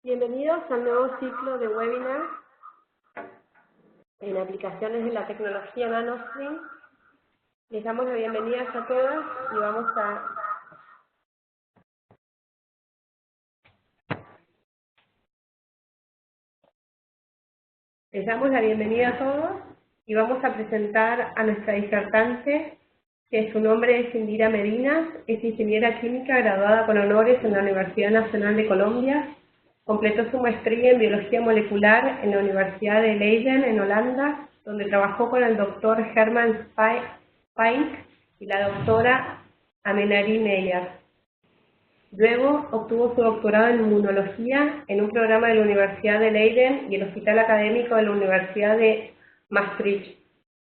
Bienvenidos al nuevo ciclo de webinars en aplicaciones de la tecnología NanoString. Les damos la bienvenida a todas y les damos la bienvenida a todos y vamos a presentar a nuestra disertante, que su nombre es Indira Medinas, es ingeniera química graduada con honores en la Universidad Nacional de Colombia. Completó su maestría en biología molecular en la Universidad de Leiden, en Holanda, donde trabajó con el doctor Herman Spink y la doctora Amenary Meyer. Luego obtuvo su doctorado en inmunología en un programa de la Universidad de Leiden y el Hospital Académico de la Universidad de Maastricht,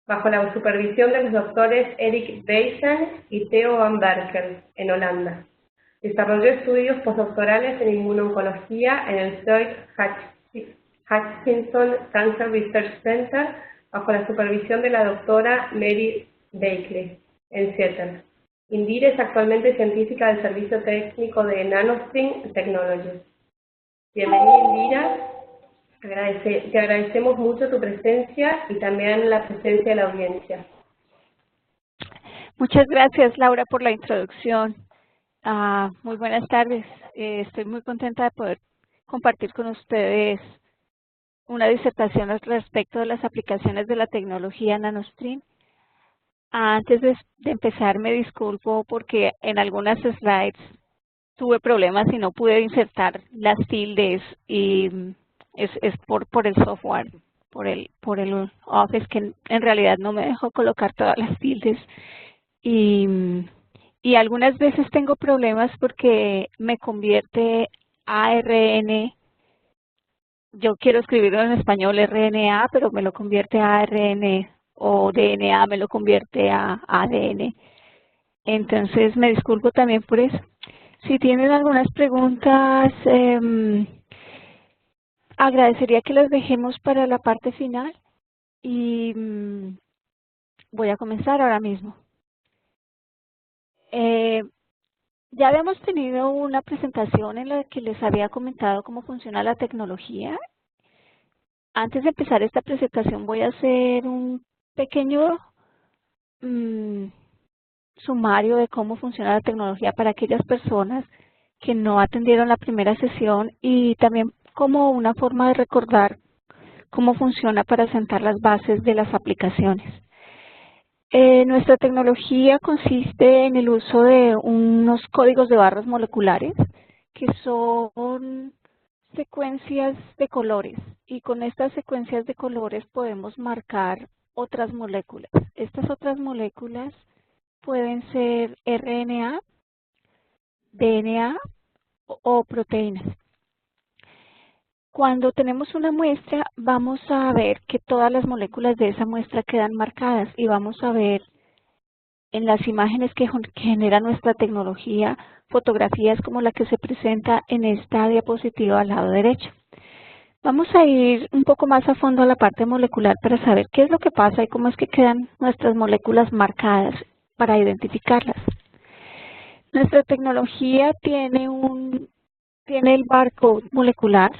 bajo la supervisión de los doctores Erik Beysen y Theo van Berkel, en Holanda. Desarrolló estudios postdoctorales en inmunoncología en el Floyd Hutchinson Cancer Research Center, bajo la supervisión de la doctora Mary Bakley, en Seattle. Indira es actualmente científica del Servicio Técnico de NanoString Technologies. Bienvenida, Indira. Te agradecemos mucho tu presencia y también la presencia de la audiencia. Muchas gracias, Laura, por la introducción. Muy buenas tardes. Estoy muy contenta de poder compartir con ustedes una disertación al respecto de las aplicaciones de la tecnología NanoString. Antes de empezar, me disculpo porque en algunas slides tuve problemas y no pude insertar las tildes y es por el software, por el Office, que en realidad no me dejó colocar todas las tildes. Y algunas veces tengo problemas porque me convierte ARN, yo quiero escribirlo en español RNA, pero me lo convierte a ARN, o DNA me lo convierte a ADN. Entonces me disculpo también por eso. Si tienen algunas preguntas, agradecería que las dejemos para la parte final y voy a comenzar ahora mismo. Ya habíamos tenido una presentación en la que les había comentado cómo funciona la tecnología. Antes de empezar esta presentación voy a hacer un pequeño sumario de cómo funciona la tecnología para aquellas personas que no atendieron la primera sesión y también como una forma de recordar cómo funciona para sentar las bases de las aplicaciones. Nuestra tecnología consiste en el uso de unos códigos de barras moleculares que son secuencias de colores, y con estas secuencias de colores podemos marcar otras moléculas. Estas otras moléculas pueden ser RNA, DNA o proteínas. Cuando tenemos una muestra, vamos a ver que todas las moléculas de esa muestra quedan marcadas y vamos a ver en las imágenes que genera nuestra tecnología fotografías como la que se presenta en esta diapositiva al lado derecho. Vamos a ir un poco más a fondo a la parte molecular para saber qué es lo que pasa y cómo es que quedan nuestras moléculas marcadas para identificarlas. Nuestra tecnología tiene el barcode molecular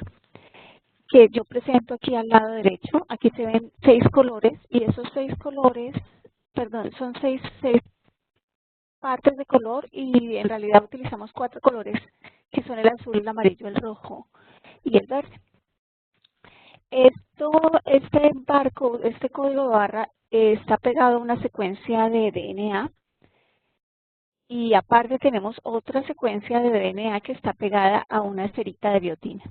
que yo presento aquí al lado derecho. Aquí se ven 6 colores y esos 6 colores, perdón, son 6 partes de color y en realidad utilizamos 4 colores que son el azul, el amarillo, el rojo y el verde. Este barcode, este código de barra está pegado a una secuencia de DNA y aparte tenemos otra secuencia de DNA que está pegada a una esferita de biotina.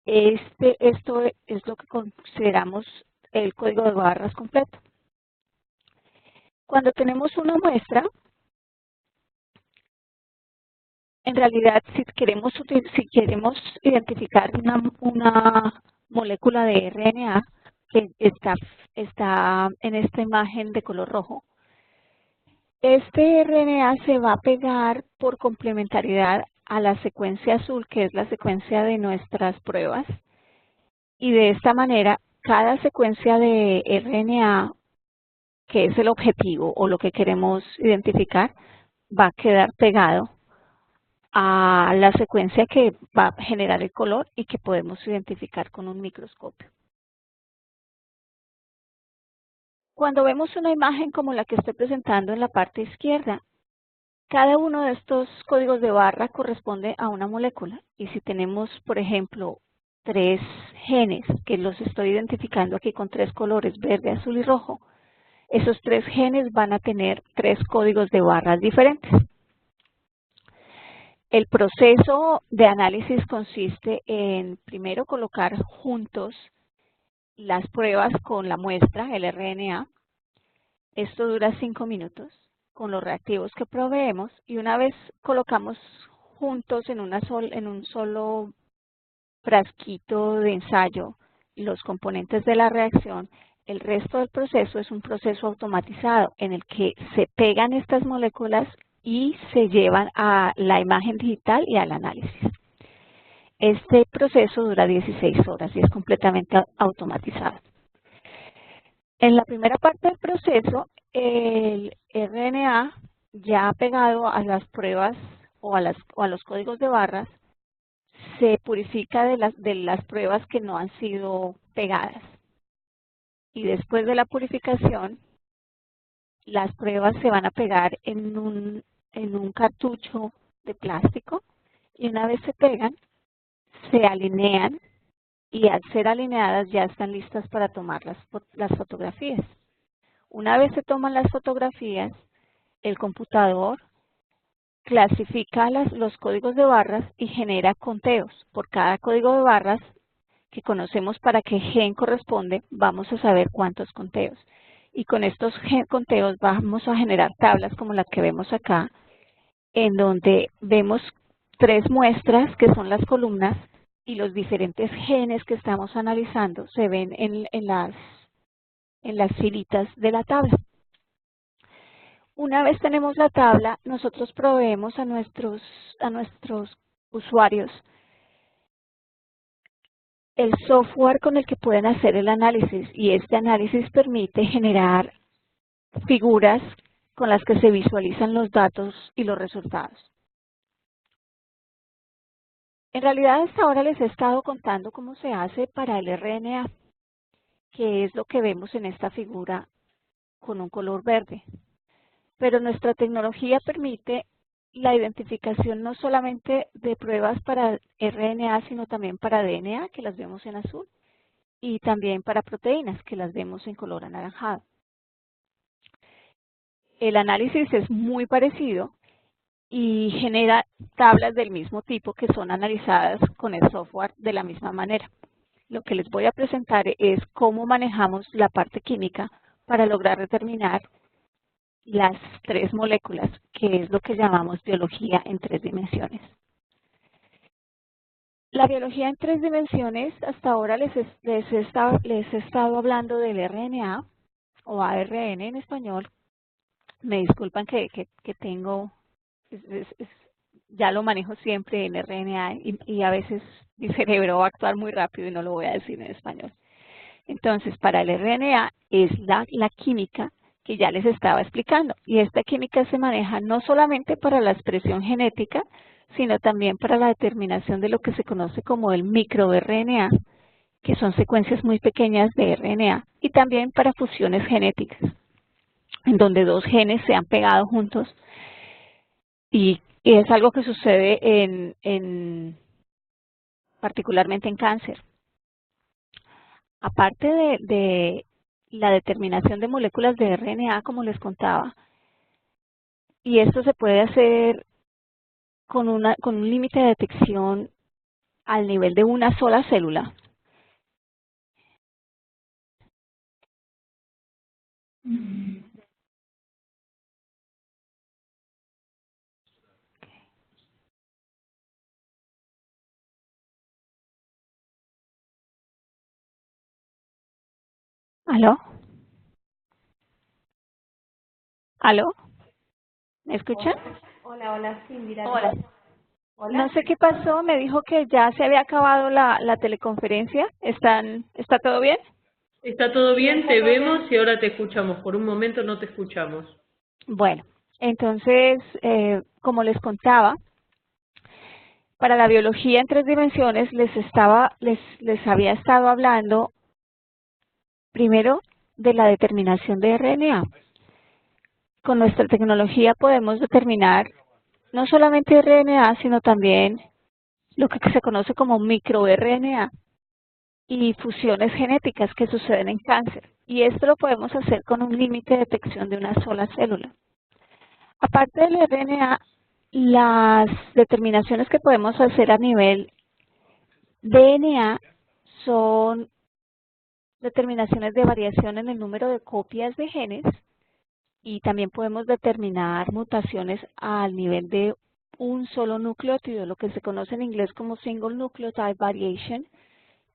Esto es lo que consideramos el código de barras completo. Cuando tenemos una muestra, en realidad si queremos identificar una molécula de RNA que está en esta imagen de color rojo, este RNA se va a pegar por complementariedad a la secuencia azul, que es la secuencia de nuestras pruebas, y de esta manera cada secuencia de RNA, que es el objetivo o lo que queremos identificar, va a quedar pegado a la secuencia que va a generar el color y que podemos identificar con un microscopio. Cuando vemos una imagen como la que estoy presentando en la parte izquierda, cada uno de estos códigos de barra corresponde a una molécula. Y si tenemos, por ejemplo, 3 genes, que los estoy identificando aquí con 3 colores, verde, azul y rojo, esos 3 genes van a tener 3 códigos de barras diferentes. El proceso de análisis consiste en, primero, colocar juntos las pruebas con la muestra, el RNA. Esto dura 5 minutos con los reactivos que proveemos, y una vez colocamos juntos en un solo frasquito de ensayo los componentes de la reacción, el resto del proceso es un proceso automatizado en el que se pegan estas moléculas y se llevan a la imagen digital y al análisis. Este proceso dura 16 horas y es completamente automatizado. En la primera parte del proceso, el RNA ya pegado a las pruebas o a los códigos de barras se purifica de las pruebas que no han sido pegadas. Y después de la purificación, las pruebas se van a pegar en un cartucho de plástico, y una vez se pegan, se alinean, y al ser alineadas ya están listas para tomar las fotografías. Una vez se toman las fotografías, el computador clasifica los códigos de barras y genera conteos. Por cada código de barras que conocemos para qué gen corresponde, vamos a saber cuántos conteos. Y con estos conteos vamos a generar tablas como la que vemos acá, en donde vemos 3 muestras que son las columnas, y los diferentes genes que estamos analizando se ven en las filitas de la tabla. Una vez tenemos la tabla, nosotros proveemos a nuestros usuarios el software con el que pueden hacer el análisis, y este análisis permite generar figuras con las que se visualizan los datos y los resultados. En realidad hasta ahora les he estado contando cómo se hace para el RNA, que es lo que vemos en esta figura con un color verde. Pero nuestra tecnología permite la identificación no solamente de pruebas para RNA, sino también para DNA, que las vemos en azul, y también para proteínas, que las vemos en color anaranjado. El análisis es muy parecido y genera tablas del mismo tipo que son analizadas con el software de la misma manera. Lo que les voy a presentar es cómo manejamos la parte química para lograr determinar las 3 moléculas, que es lo que llamamos biología en 3 dimensiones. La biología en 3 dimensiones, hasta ahora les he estado hablando del RNA o ARN en español. Me disculpan que tengo, ya lo manejo siempre en RNA, y a veces mi cerebro va a actuar muy rápido y no lo voy a decir en español. Entonces, para el RNA es la química que ya les estaba explicando, y esta química se maneja no solamente para la expresión genética, sino también para la determinación de lo que se conoce como el microRNA, que son secuencias muy pequeñas de RNA, y también para fusiones genéticas, en donde 2 genes se han pegado juntos, y es algo que sucede particularmente en cáncer. Aparte de la determinación de moléculas de RNA, como les contaba, y esto se puede hacer con un límite de detección al nivel de una sola célula. ¿Aló? ¿Aló? ¿Me escuchan? Hola, sí, mira. Hola. Hola. No sé qué pasó, me dijo que ya se había acabado la teleconferencia. ¿Está todo bien? Está todo bien, te vemos y ahora te escuchamos. Por un momento no te escuchamos. Bueno, entonces, como les contaba, Para la biología en 3 dimensiones les había estado hablando primero de la determinación de RNA. Con nuestra tecnología podemos determinar no solamente RNA, sino también lo que se conoce como microRNA y fusiones genéticas que suceden en cáncer. Y esto lo podemos hacer con un límite de detección de una sola célula. Aparte del RNA, las determinaciones que podemos hacer a nivel DNA son determinaciones de variación en el número de copias de genes y también podemos determinar mutaciones al nivel de un solo nucleótido, lo que se conoce en inglés como single nucleotide variation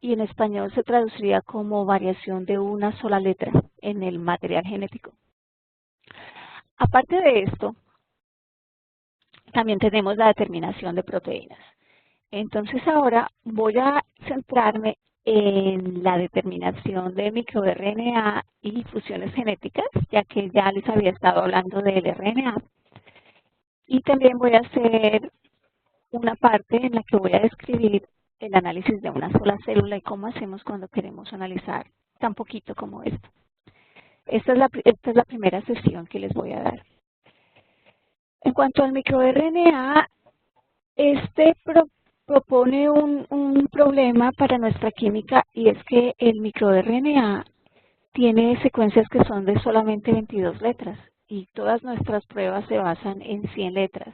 y en español se traduciría como variación de una sola letra en el material genético. Aparte de esto, también tenemos la determinación de proteínas. Entonces ahora voy a centrarme en la determinación de microRNA y fusiones genéticas, ya que ya les había estado hablando del RNA. Y también voy a hacer una parte en la que voy a describir el análisis de una sola célula y cómo hacemos cuando queremos analizar tan poquito como esto. Esta es la primera sesión que les voy a dar. En cuanto al microRNA, este propone un problema para nuestra química y es que el microRNA tiene secuencias que son de solamente 22 letras y todas nuestras pruebas se basan en 100 letras.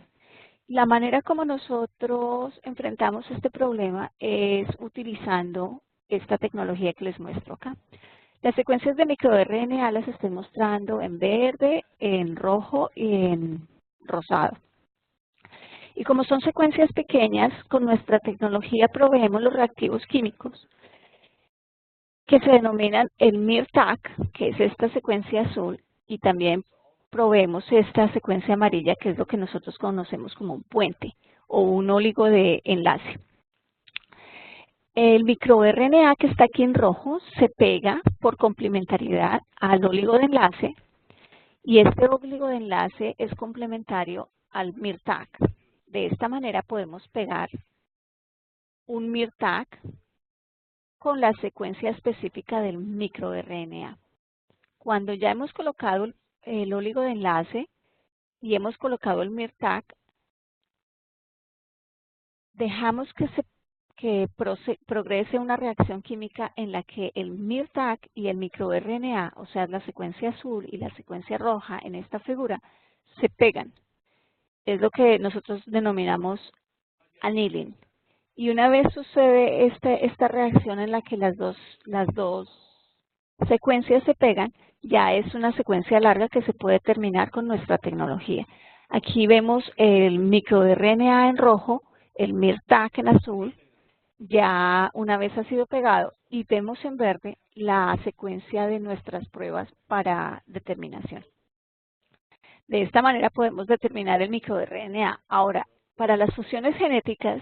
La manera como nosotros enfrentamos este problema es utilizando esta tecnología que les muestro acá. Las secuencias de microRNA las estoy mostrando en verde, en rojo y en rosado. Y como son secuencias pequeñas, con nuestra tecnología proveemos los reactivos químicos que se denominan el MIR-TAC, que es esta secuencia azul, y también proveemos esta secuencia amarilla, que es lo que nosotros conocemos como un puente o un óligo de enlace. El microRNA que está aquí en rojo se pega por complementariedad al óligo de enlace y este óligo de enlace es complementario al MIR-TAC. De esta manera podemos pegar un MIR-TAC con la secuencia específica del microRNA. Cuando ya hemos colocado el óligo de enlace y hemos colocado el MIR-TAC, dejamos que progrese una reacción química en la que el MIR-TAC y el microRNA, o sea, la secuencia azul y la secuencia roja en esta figura, se pegan. Es lo que nosotros denominamos annealing. Y una vez sucede esta reacción en la que las dos secuencias se pegan, ya es una secuencia larga que se puede terminar con nuestra tecnología. Aquí vemos el microRNA en rojo, el MIR-TAC en azul, ya una vez ha sido pegado, y vemos en verde la secuencia de nuestras pruebas para determinación. De esta manera podemos determinar el microRNA. Ahora, para las fusiones genéticas,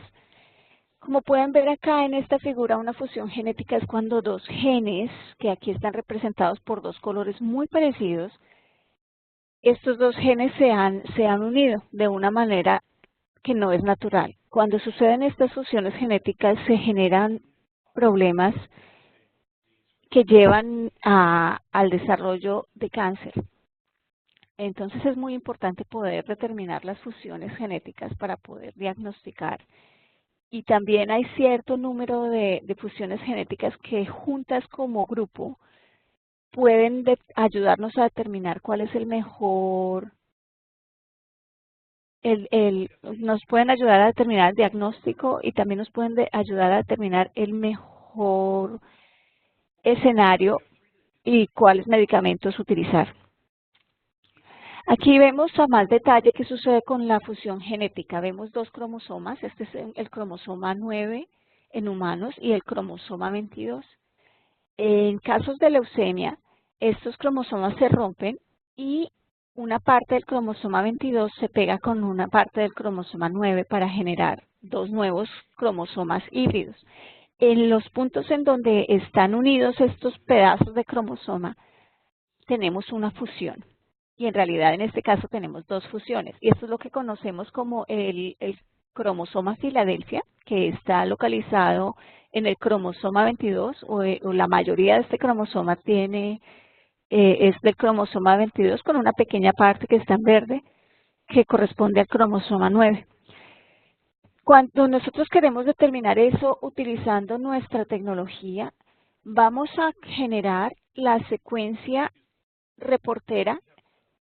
como pueden ver acá en esta figura, una fusión genética es cuando dos genes, que aquí están representados por dos colores muy parecidos, estos dos genes se han unido de una manera que no es natural. Cuando suceden estas fusiones genéticas se generan problemas que llevan al desarrollo de cáncer. Entonces es muy importante poder determinar las fusiones genéticas para poder diagnosticar. Y también hay cierto número de fusiones genéticas que juntas como grupo pueden ayudarnos a determinar cuál es el mejor, nos pueden ayudar a determinar el diagnóstico y también nos pueden ayudar a determinar el mejor escenario y cuáles medicamentos utilizar. Aquí vemos a más detalle qué sucede con la fusión genética. Vemos dos cromosomas, este es el cromosoma 9 en humanos y el cromosoma 22. En casos de leucemia, estos cromosomas se rompen y una parte del cromosoma 22 se pega con una parte del cromosoma 9 para generar dos nuevos cromosomas híbridos. En los puntos en donde están unidos estos pedazos de cromosoma, tenemos una fusión. Y en realidad en este caso tenemos dos fusiones. Y esto es lo que conocemos como el cromosoma Filadelfia, que está localizado en el cromosoma 22, o la mayoría de este cromosoma es del cromosoma 22 con una pequeña parte que está en verde, que corresponde al cromosoma 9. Cuando nosotros queremos determinar eso utilizando nuestra tecnología, vamos a generar la secuencia reportera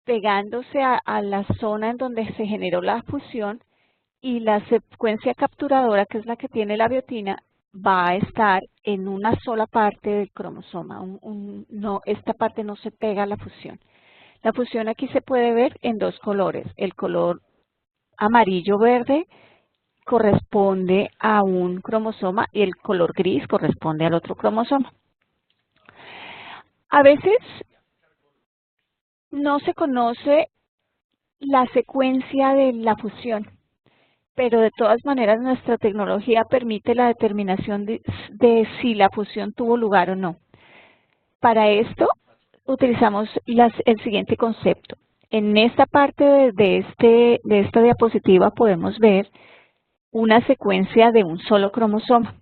pegándose a la zona en donde se generó la fusión, y la secuencia capturadora, que es la que tiene la biotina, va a estar en una sola parte del cromosoma. Esta parte no se pega a la fusión. La fusión aquí se puede ver en dos colores. El color amarillo-verde corresponde a un cromosoma y el color gris corresponde al otro cromosoma. A veces no se conoce la secuencia de la fusión, pero de todas maneras nuestra tecnología permite la determinación de si la fusión tuvo lugar o no. Para esto utilizamos el siguiente concepto. En esta parte de esta diapositiva podemos ver una secuencia de un solo cromosoma.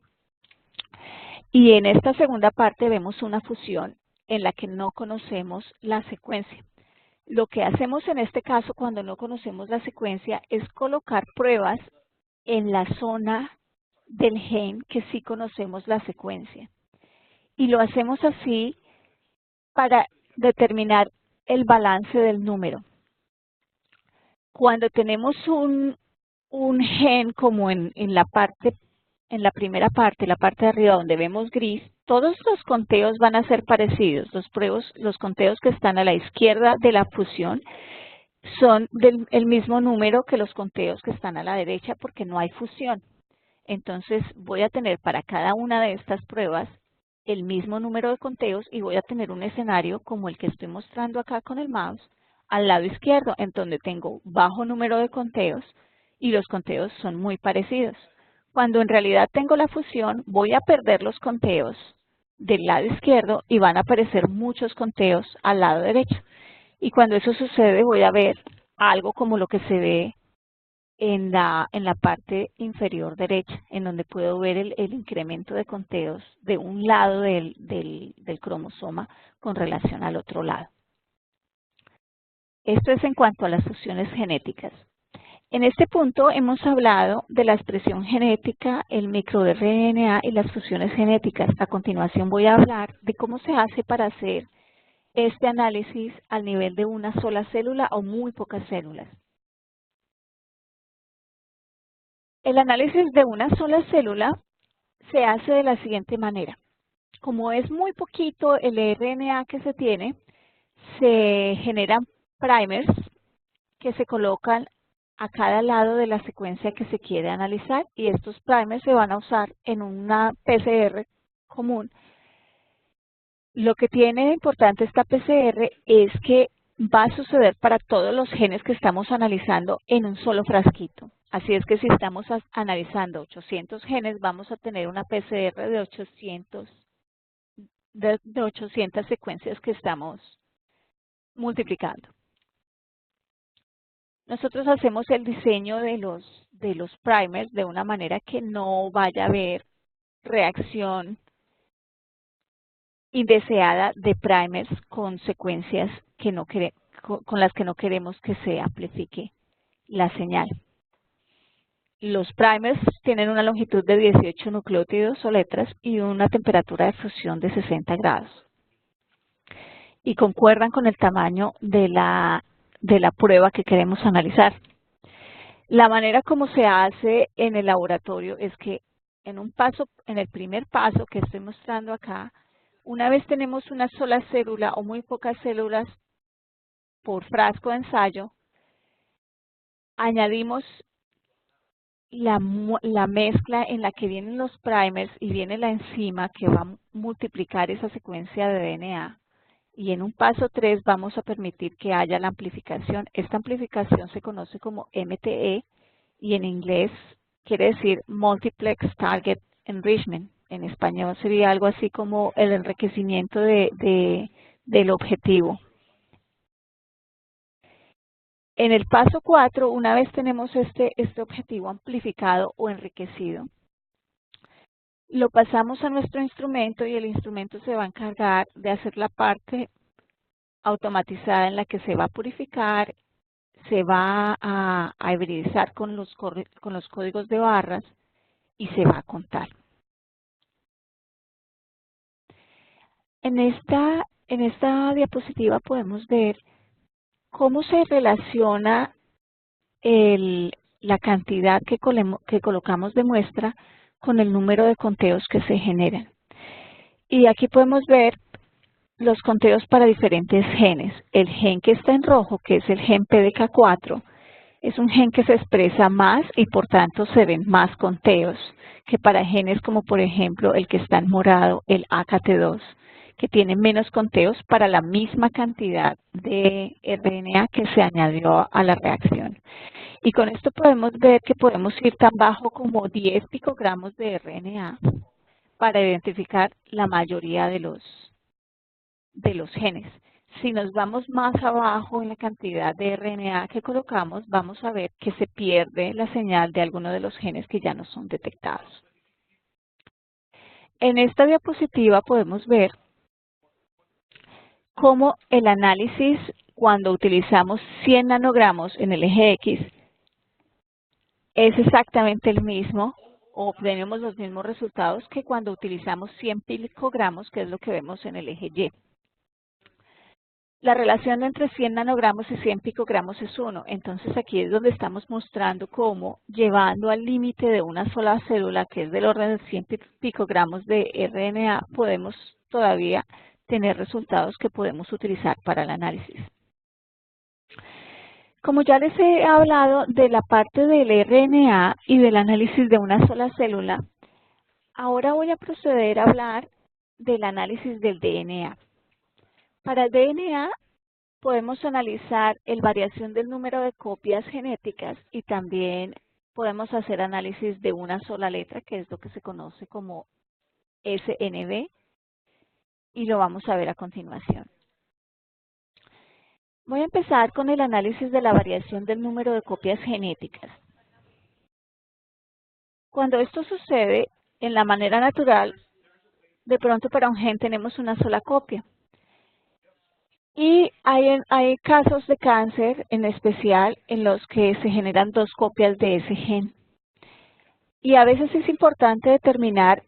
Y en esta segunda parte vemos una fusión en la que no conocemos la secuencia. Lo que hacemos en este caso cuando no conocemos la secuencia es colocar pruebas en la zona del gen que sí conocemos la secuencia. Y lo hacemos así para determinar el balance del número. Cuando tenemos un gen como en la primera parte, la parte de arriba donde vemos gris, todos los conteos van a ser parecidos. Los conteos que están a la izquierda de la fusión son el mismo número que los conteos que están a la derecha porque no hay fusión. Entonces voy a tener para cada una de estas pruebas el mismo número de conteos y voy a tener un escenario como el que estoy mostrando acá con el mouse al lado izquierdo, en donde tengo bajo número de conteos y los conteos son muy parecidos. Cuando en realidad tengo la fusión, voy a perder los conteos del lado izquierdo y van a aparecer muchos conteos al lado derecho. Y cuando eso sucede, voy a ver algo como lo que se ve en la parte inferior derecha, en donde puedo ver el incremento de conteos de un lado del cromosoma con relación al otro lado. Esto es en cuanto a las fusiones genéticas. En este punto hemos hablado de la expresión genética, el microRNA y las fusiones genéticas. A continuación voy a hablar de cómo se hace para hacer este análisis al nivel de una sola célula o muy pocas células. El análisis de una sola célula se hace de la siguiente manera. Como es muy poquito el RNA que se tiene, se generan primers que se colocan a cada lado de la secuencia que se quiere analizar y estos primers se van a usar en una PCR común. Lo que tiene de importante esta PCR es que va a suceder para todos los genes que estamos analizando en un solo frasquito. Así es que si estamos analizando 800 genes, vamos a tener una PCR de 800 secuencias que estamos multiplicando. Nosotros hacemos el diseño de los primers de una manera que no vaya a haber reacción indeseada de primers con secuencias que con las que no queremos que se amplifique la señal. Los primers tienen una longitud de 18 nucleótidos o letras y una temperatura de fusión de 60 grados. Y concuerdan con el tamaño de la prueba que queremos analizar. La manera como se hace en el laboratorio es que en el primer paso que estoy mostrando acá, una vez tenemos una sola célula o muy pocas células por frasco de ensayo, añadimos la mezcla en la que vienen los primers y viene la enzima que va a multiplicar esa secuencia de DNA. Y en un paso 3 vamos a permitir que haya la amplificación. Esta amplificación se conoce como MTE y en inglés quiere decir Multiplex Target Enrichment. En español sería algo así como el enriquecimiento del objetivo. En el paso 4, una vez tenemos este objetivo amplificado o enriquecido, lo pasamos a nuestro instrumento y el instrumento se va a encargar de hacer la parte automatizada en la que se va a purificar, se va a hibridizar con los códigos de barras y se va a contar. En esta diapositiva podemos ver cómo se relaciona la cantidad que colocamos de muestra con el número de conteos que se generan. Y aquí podemos ver los conteos para diferentes genes. El gen que está en rojo, que es el gen PDK4, es un gen que se expresa más y por tanto se ven más conteos que para genes como por ejemplo el que está en morado, el AKT2, que tiene menos conteos para la misma cantidad de RNA que se añadió a la reacción. Y con esto podemos ver que podemos ir tan bajo como 10 picogramos de RNA para identificar la mayoría de los genes. Si nos vamos más abajo en la cantidad de RNA que colocamos, vamos a ver que se pierde la señal de algunos de los genes que ya no son detectados. En esta diapositiva podemos ver cómo el análisis, cuando utilizamos 100 nanogramos en el eje X, es exactamente el mismo, o obtenemos los mismos resultados que cuando utilizamos 100 picogramos, que es lo que vemos en el eje Y. La relación entre 100 nanogramos y 100 picogramos es 1, entonces aquí es donde estamos mostrando cómo, llevando al límite de una sola célula, que es del orden de 100 picogramos de RNA, podemos todavía tener resultados que podemos utilizar para el análisis. Como ya les he hablado de la parte del RNA y del análisis de una sola célula, ahora voy a proceder a hablar del análisis del DNA. Para el DNA podemos analizar la variación del número de copias genéticas y también podemos hacer análisis de una sola letra, que es lo que se conoce como SNV, y lo vamos a ver a continuación. Voy a empezar con el análisis de la variación del número de copias genéticas. Cuando esto sucede, en la manera natural, de pronto para un gen tenemos una sola copia. Y hay casos de cáncer en especial en los que se generan 2 copias de ese gen. Y a veces es importante determinar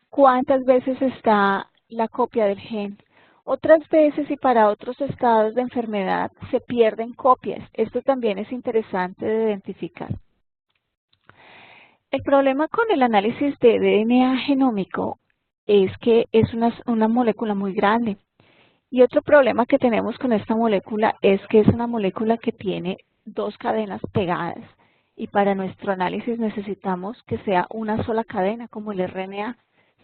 cuántas veces está la copia del gen. Otras veces y para otros estados de enfermedad se pierden copias. Esto también es interesante de identificar. El problema con el análisis de DNA genómico es que es una molécula muy grande. Y otro problema que tenemos con esta molécula es que es una molécula que tiene 2 cadenas pegadas. Y para nuestro análisis necesitamos que sea una sola cadena, como el RNA.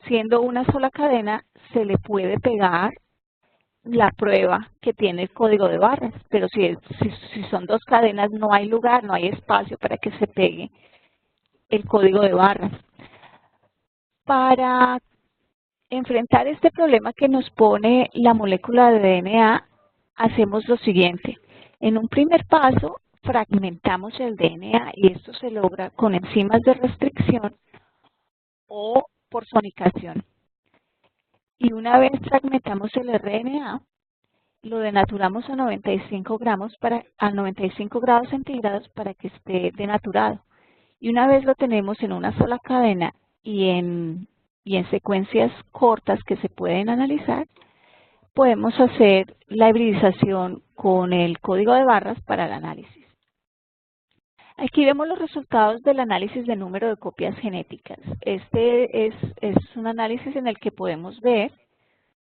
Siendo una sola cadena, se le puede pegar la prueba que tiene el código de barras, pero si son 2 cadenas no hay lugar, no hay espacio para que se pegue el código de barras. Para enfrentar este problema que nos pone la molécula de DNA, hacemos lo siguiente. En un primer paso, fragmentamos el DNA y esto se logra con enzimas de restricción o por sonicación. Y una vez fragmentamos el RNA, lo denaturamos a 95 grados centígrados para que esté denaturado. Y una vez lo tenemos en una sola cadena y en secuencias cortas que se pueden analizar, podemos hacer la hibridización con el código de barras para el análisis. Aquí vemos los resultados del análisis de número de copias genéticas. Este es un análisis en el que podemos ver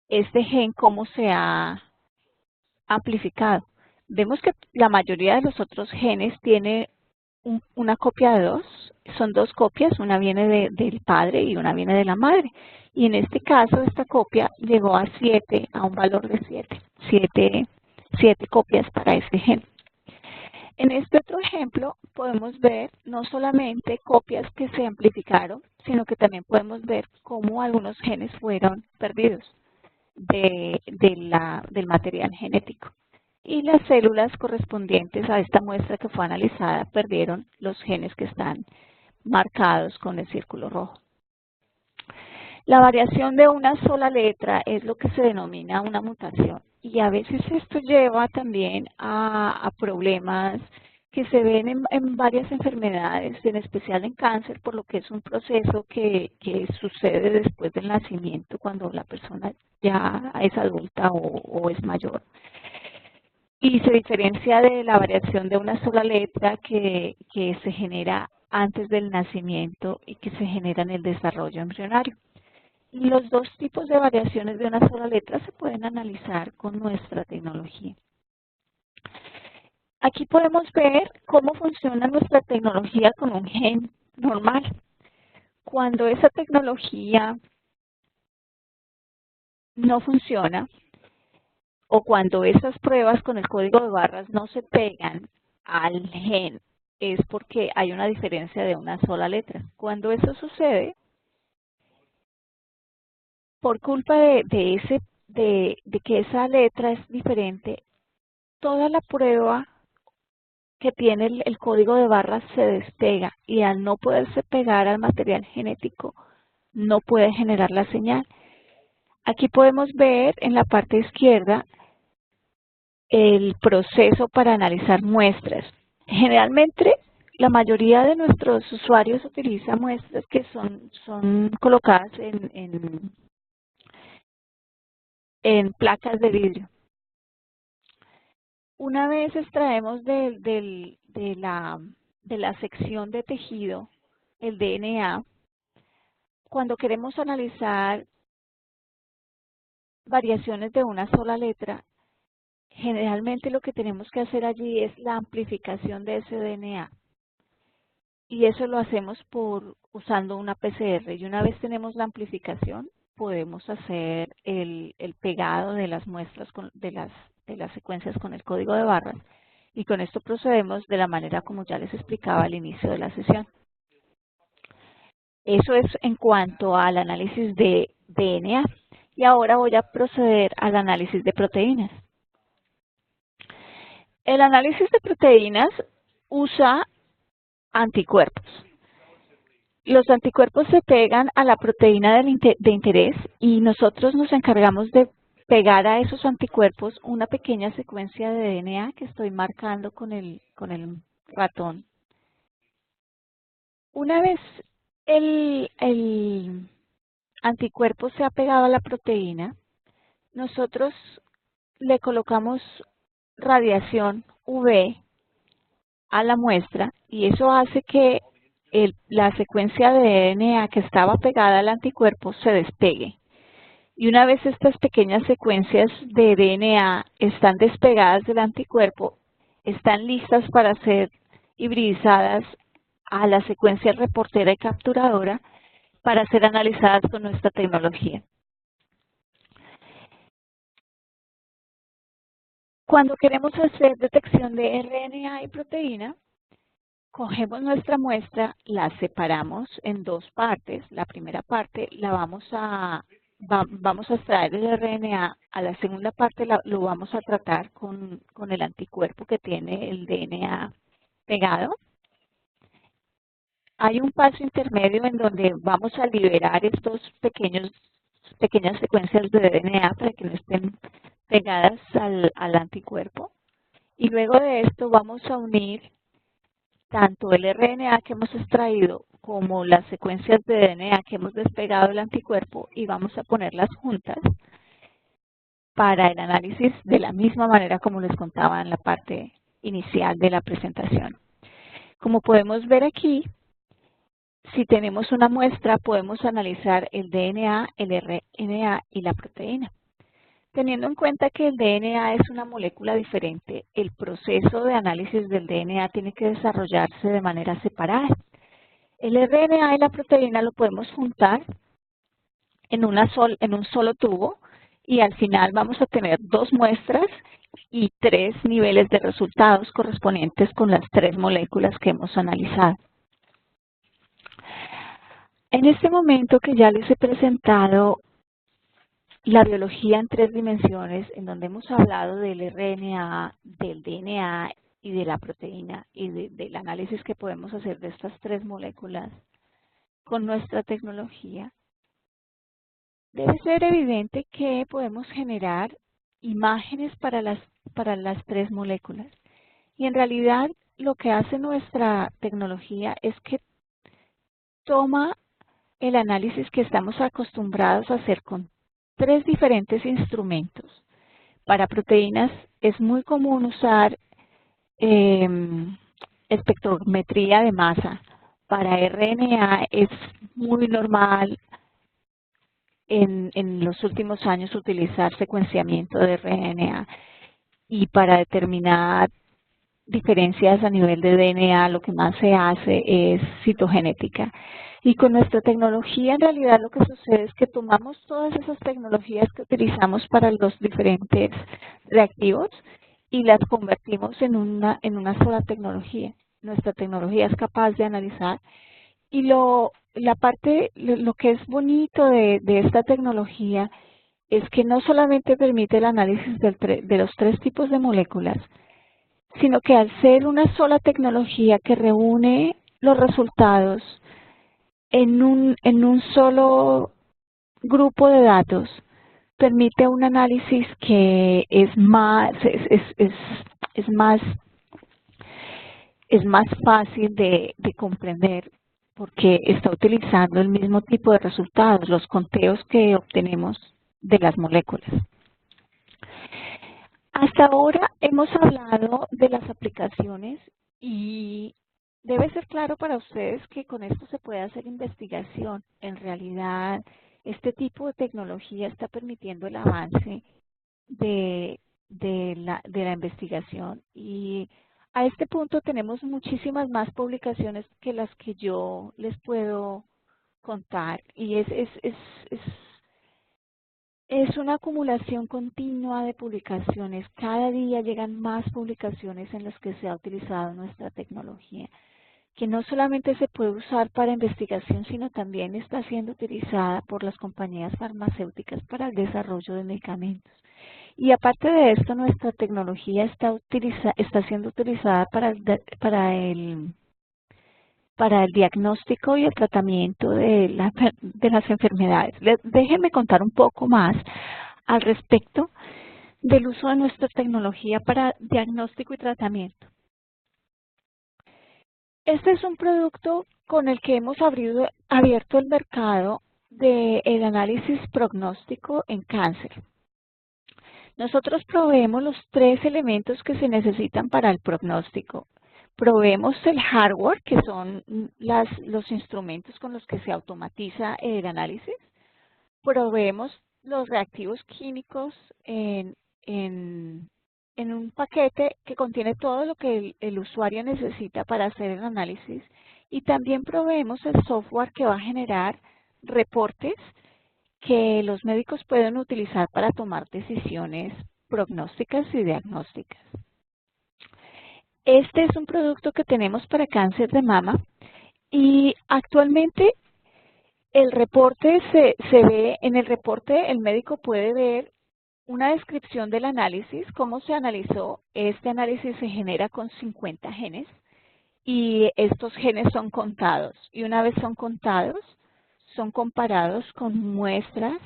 este gen cómo se ha amplificado. Vemos que la mayoría de los otros genes tiene una copia de 2, son 2 copias, una viene del padre y una viene de la madre. Y en este caso, esta copia llegó a 7, a un valor de 7 copias para este gen. En este otro ejemplo podemos ver no solamente copias que se amplificaron, sino que también podemos ver cómo algunos genes fueron perdidos del material genético. y las células correspondientes a esta muestra que fue analizada perdieron los genes que están marcados con el círculo rojo. La variación de una sola letra es lo que se denomina una mutación y a veces esto lleva también a problemas que se ven en varias enfermedades, en especial en cáncer, por lo que es un proceso que sucede después del nacimiento cuando la persona ya es adulta o es mayor. Y se diferencia de la variación de una sola letra que se genera antes del nacimiento y que se genera en el desarrollo embrionario. Los dos tipos de variaciones de una sola letra se pueden analizar con nuestra tecnología. Aquí podemos ver cómo funciona nuestra tecnología con un gen normal. Cuando esa tecnología no funciona o cuando esas pruebas con el código de barras no se pegan al gen, es porque hay una diferencia de una sola letra. Cuando eso sucede, por culpa de que esa letra es diferente, toda la prueba que tiene el código de barras se despega y al no poderse pegar al material genético, no puede generar la señal. Aquí podemos ver en la parte izquierda el proceso para analizar muestras. Generalmente, la mayoría de nuestros usuarios utiliza muestras que son colocadas en placas de vidrio. Una vez extraemos de la sección de tejido el DNA, cuando queremos analizar variaciones de una sola letra, generalmente lo que tenemos que hacer allí es la amplificación de ese DNA. Y eso lo hacemos usando una PCR. Y una vez tenemos la amplificación, podemos hacer el pegado de las muestras de las secuencias con el código de barras. Y con esto procedemos de la manera como ya les explicaba al inicio de la sesión. Eso es en cuanto al análisis de DNA. Y ahora voy a proceder al análisis de proteínas. El análisis de proteínas usa anticuerpos. Los anticuerpos se pegan a la proteína de interés y nosotros nos encargamos de pegar a esos anticuerpos una pequeña secuencia de DNA que estoy marcando con el ratón. Una vez el anticuerpo se ha pegado a la proteína, nosotros le colocamos radiación UV a la muestra y eso hace que la secuencia de DNA que estaba pegada al anticuerpo se despegue. Y una vez estas pequeñas secuencias de DNA están despegadas del anticuerpo, están listas para ser hibridizadas a la secuencia reportera y capturadora para ser analizadas con nuestra tecnología. Cuando queremos hacer detección de RNA y proteína, cogemos nuestra muestra, la separamos en dos partes. La primera parte la vamos a extraer el RNA, a la segunda parte lo vamos a tratar con el anticuerpo que tiene el DNA pegado. Hay un paso intermedio en donde vamos a liberar estos pequeñas secuencias de DNA para que no estén pegadas al anticuerpo. Y luego de esto vamos a unir tanto el RNA que hemos extraído como las secuencias de DNA que hemos despegado del anticuerpo y vamos a ponerlas juntas para el análisis de la misma manera como les contaba en la parte inicial de la presentación. Como podemos ver aquí, si tenemos una muestra podemos analizar el DNA, el RNA y la proteína. Teniendo en cuenta que el DNA es una molécula diferente, el proceso de análisis del DNA tiene que desarrollarse de manera separada. El RNA y la proteína lo podemos juntar en un solo tubo y al final vamos a tener dos muestras y 3 niveles de resultados correspondientes con las 3 moléculas que hemos analizado. En este momento que ya les he presentado la biología en 3 dimensiones, en donde hemos hablado del RNA, del DNA y de la proteína y del análisis que podemos hacer de estas 3 moléculas con nuestra tecnología, debe ser evidente que podemos generar imágenes para las 3 moléculas. Y en realidad lo que hace nuestra tecnología es que toma el análisis que estamos acostumbrados a hacer con 3 diferentes instrumentos. Para proteínas es muy común usar espectrometría de masa. Para RNA es muy normal en los últimos años utilizar secuenciamiento de RNA. Y para determinar diferencias a nivel de DNA, lo que más se hace es citogenética. Y con nuestra tecnología, en realidad, lo que sucede es que tomamos todas esas tecnologías que utilizamos para los diferentes reactivos y las convertimos en una sola tecnología. Nuestra tecnología es capaz de analizar. Y lo que es bonito de esta tecnología es que no solamente permite el análisis de los 3 tipos de moléculas, sino que al ser una sola tecnología que reúne los resultados en un solo grupo de datos, permite un análisis que es más fácil de comprender, porque está utilizando el mismo tipo de resultados, los conteos que obtenemos de las moléculas. Hasta ahora hemos hablado de las aplicaciones y debe ser claro para ustedes que con esto se puede hacer investigación. En realidad, este tipo de tecnología está permitiendo el avance de la investigación, y a este punto tenemos muchísimas más publicaciones que las que yo les puedo contar, y es una acumulación continua de publicaciones. Cada día llegan más publicaciones en las que se ha utilizado nuestra tecnología, que no solamente se puede usar para investigación, sino también está siendo utilizada por las compañías farmacéuticas para el desarrollo de medicamentos. Y aparte de esto, nuestra tecnología está siendo utilizada para el diagnóstico y el tratamiento de las enfermedades. Déjenme contar un poco más al respecto del uso de nuestra tecnología para diagnóstico y tratamiento. Este es un producto con el que hemos abierto el mercado del análisis prognóstico en cáncer. Nosotros proveemos los 3 elementos que se necesitan para el pronóstico. Proveemos el hardware, que son los instrumentos con los que se automatiza el análisis. Proveemos los reactivos químicos en un paquete que contiene todo lo que el usuario necesita para hacer el análisis. Y también proveemos el software que va a generar reportes que los médicos pueden utilizar para tomar decisiones prognósticas y diagnósticas. Este es un producto que tenemos para cáncer de mama, y actualmente el reporte en el reporte el médico puede ver una descripción del análisis, cómo se analizó. Este análisis se genera con 50 genes y estos genes son contados, y una vez son contados, son comparados con muestras,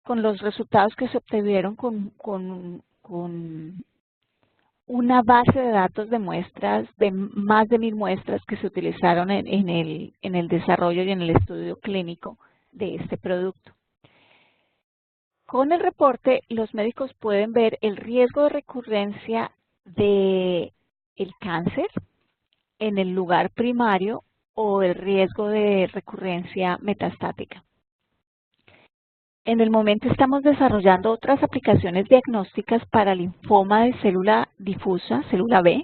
con los resultados que se obtuvieron con una base de datos de muestras, de más de 1000 muestras que se utilizaron en el desarrollo y en el estudio clínico de este producto. Con el reporte, los médicos pueden ver el riesgo de recurrencia del cáncer en el lugar primario o el riesgo de recurrencia metastática. En el momento estamos desarrollando otras aplicaciones diagnósticas para linfoma de célula difusa, célula B,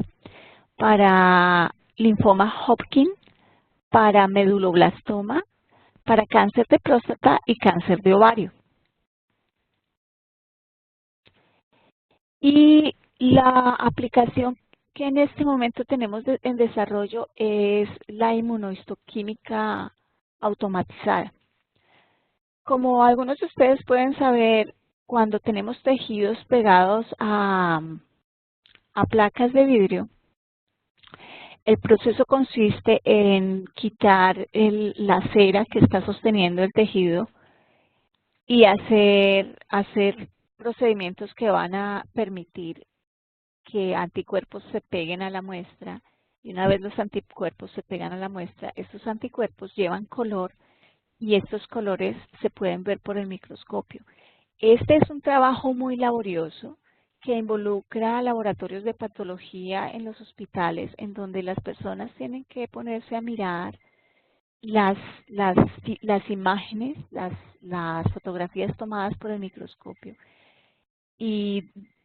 para linfoma Hodgkin, para meduloblastoma, para cáncer de próstata y cáncer de ovario. Y la aplicación que en este momento tenemos en desarrollo es la inmunohistoquímica automatizada. Como algunos de ustedes pueden saber, cuando tenemos tejidos pegados a placas de vidrio, el proceso consiste en quitar la cera que está sosteniendo el tejido y hacer procedimientos que van a permitir que anticuerpos se peguen a la muestra. Y una vez los anticuerpos se pegan a la muestra, estos anticuerpos llevan color y estos colores se pueden ver por el microscopio. Este es un trabajo muy laborioso que involucra laboratorios de patología en los hospitales, en donde las personas tienen que ponerse a mirar las, las imágenes, las fotografías tomadas por el microscopio. Y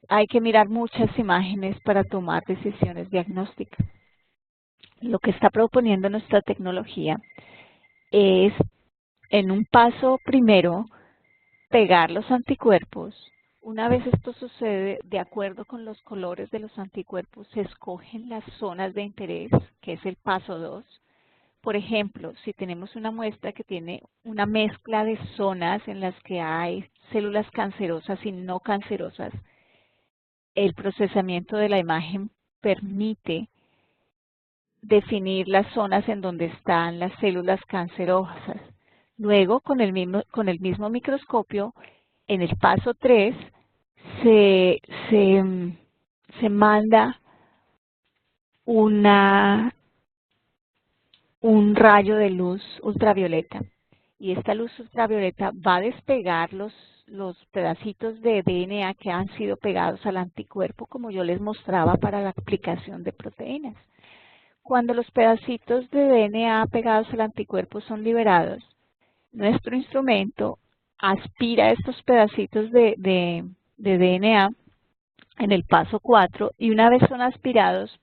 hay que mirar muchas imágenes para tomar decisiones diagnósticas. Lo que está proponiendo nuestra tecnología es, en un paso primero, pegar los anticuerpos. Una vez esto sucede, de acuerdo con los colores de los anticuerpos, se escogen las zonas de interés, que es el paso 2. Por ejemplo, si tenemos una muestra que tiene una mezcla de zonas en las que hay células cancerosas y no cancerosas, el procesamiento de la imagen permite definir las zonas en donde están las células cancerosas. Luego, con el mismo microscopio, en el paso 3, se, se manda un rayo de luz ultravioleta. Y esta luz ultravioleta va a despegar los pedacitos de DNA que han sido pegados al anticuerpo, como yo les mostraba para la aplicación de proteínas. Cuando los pedacitos de DNA pegados al anticuerpo son liberados, nuestro instrumento aspira estos pedacitos de DNA en el paso 4 y una vez son aspirados,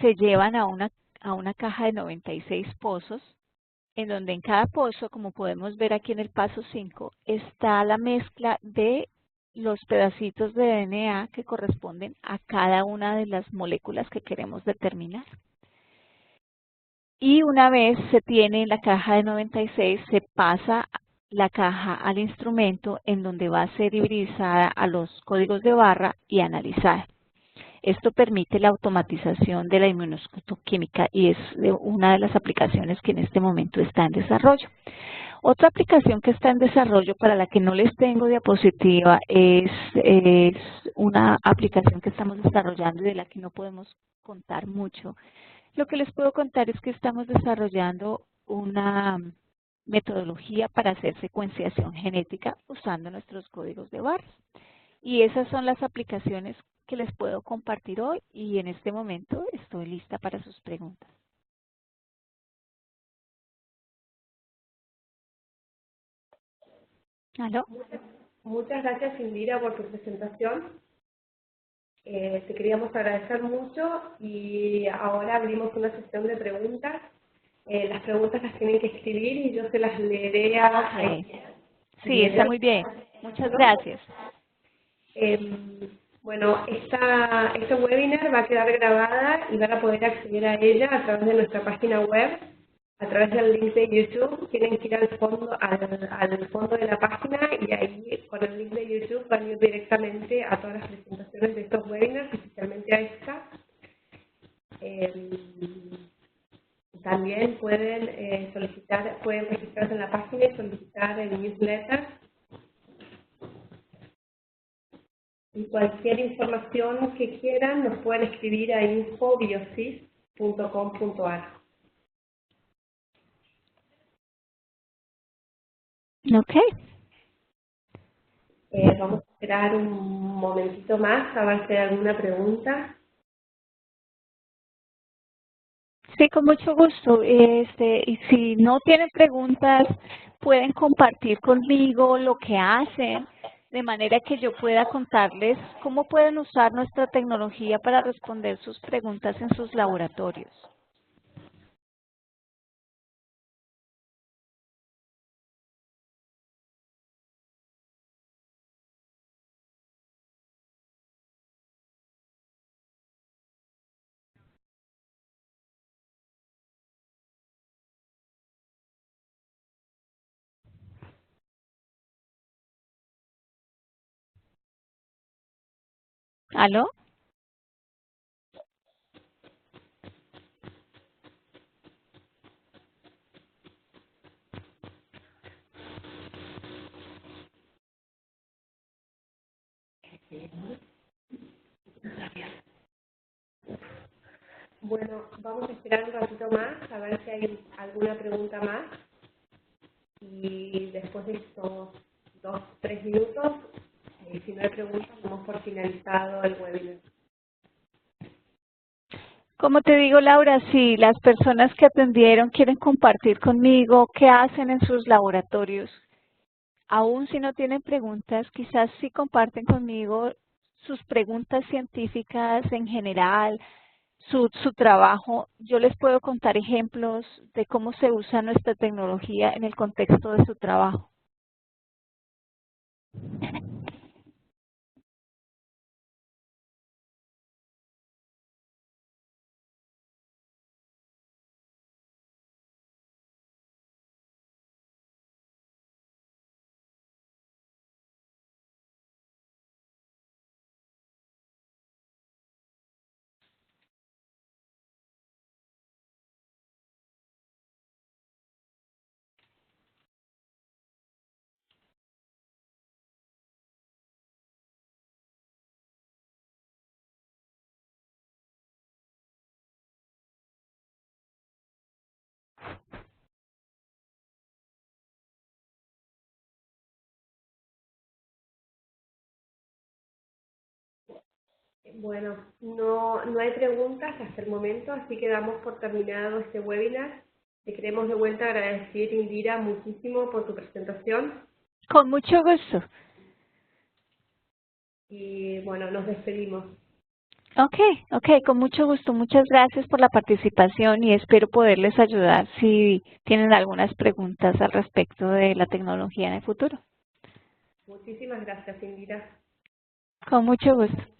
se llevan a una caja de 96 pozos, en donde en cada pozo, como podemos ver aquí en el paso 5, está la mezcla de los pedacitos de DNA que corresponden a cada una de las moléculas que queremos determinar. Y una vez se tiene la caja de 96, se pasa la caja al instrumento en donde va a ser hibridizada a los códigos de barra y analizada. Esto permite la automatización de la inmunohistoquímica y es una de las aplicaciones que en este momento está en desarrollo. Otra aplicación que está en desarrollo, para la que no les tengo diapositiva, es una aplicación que estamos desarrollando y de la que no podemos contar mucho. Lo que les puedo contar es que estamos desarrollando una metodología para hacer secuenciación genética usando nuestros códigos de barras. Y esas son las aplicaciones que les puedo compartir hoy y en este momento estoy lista para sus preguntas. ¿Aló? Muchas gracias, Indira, por tu presentación. Te queríamos agradecer mucho y ahora abrimos una sesión de preguntas. Las preguntas las tienen que escribir y yo se las leeré a... Sí, está muy bien. Muchas gracias. Bueno, este webinar va a quedar grabada y van a poder acceder a ella a través de nuestra página web, a través del link de YouTube. Tienen que ir al fondo de la página y ahí con el link de YouTube van a ir directamente a todas las presentaciones de estos webinars, especialmente a esta. También pueden registrarse en la página y solicitar el newsletter. Y cualquier información que quieran nos pueden escribir a info.biosis.com.ar. Ok. Vamos a esperar un momentito más a ver si hay alguna pregunta. Sí, con mucho gusto. Y si no tienen preguntas, pueden compartir conmigo lo que hacen, de manera que yo pueda contarles cómo pueden usar nuestra tecnología para responder sus preguntas en sus laboratorios. ¿Aló? Bueno, vamos a esperar un ratito más a ver si hay alguna pregunta más y después de estos 2-3 minutos, si no hay preguntas, damos por finalizado el webinar. Como te digo, Laura, si las personas que atendieron quieren compartir conmigo qué hacen en sus laboratorios, aún si no tienen preguntas, quizás sí comparten conmigo sus preguntas científicas en general, su trabajo. Yo les puedo contar ejemplos de cómo se usa nuestra tecnología en el contexto de su trabajo. Bueno, no hay preguntas hasta el momento, así que damos por terminado este webinar. Te queremos de vuelta agradecer, Indira, muchísimo por tu presentación Con mucho gusto. y bueno, nos despedimos. Ok, con mucho gusto. Muchas gracias por la participación y espero poderles ayudar si tienen algunas preguntas al respecto de la tecnología en el futuro. Muchísimas gracias, Indira. Con mucho gusto.